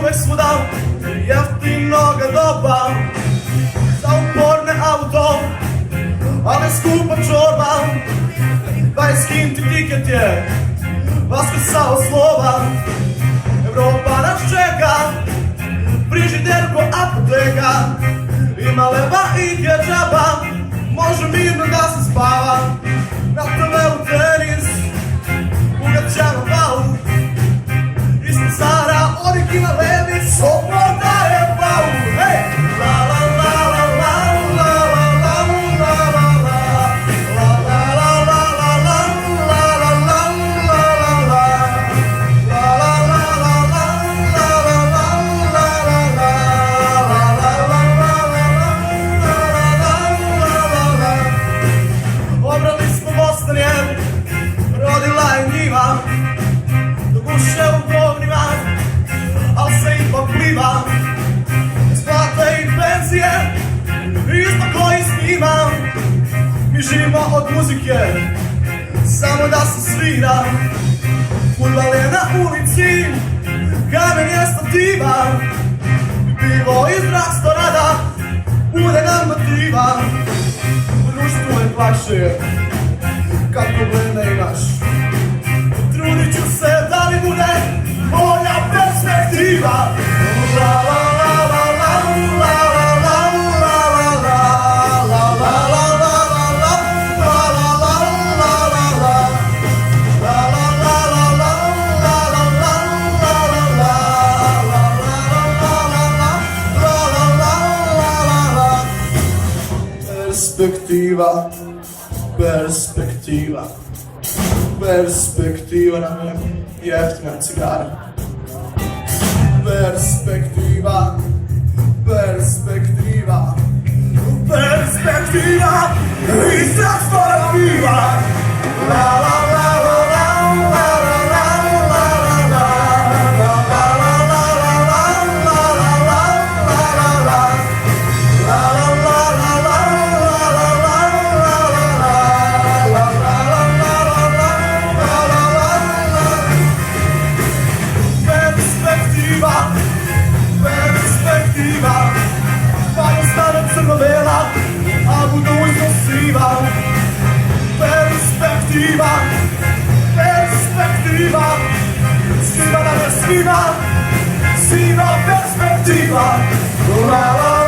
Uvek svuda jeftinoga doba za uporne auto, ali skupa čorba. Daj skinti tiket je vaskrsao slova. Evropa nas čeka, frižider ko apoteka. Ima leba i dječaba, može mirno da se spava. Na TV-u tenis, ugaćano bauk. Ispod Sara, original Levis, sloboda je bauk. Hej! La la la la la la la la la la la la la la Obrali smo Bostanjem, rodila je njiva. Duše u govnima, al se ipak pliva. Isplate i penzije, isto koji s njima. Mi živimo od muzike, samo da se svira. Fudbal je na ulici, kamen je stativa. Pivo iz restorana, bude nam motiva. U društvu je lakše, kad probleme imaš. Trudit ću se da li bude moja perspektiva. La la la la la la la la la la la perspektiva, perspektiva. Perspektiva nam je jeftina cigara. Perspektiva, perspektiva, perspektiva i zastvora piva. La la la la la la la la la la perspektiva, perspektiva, svima nam je svima perspektiva. La la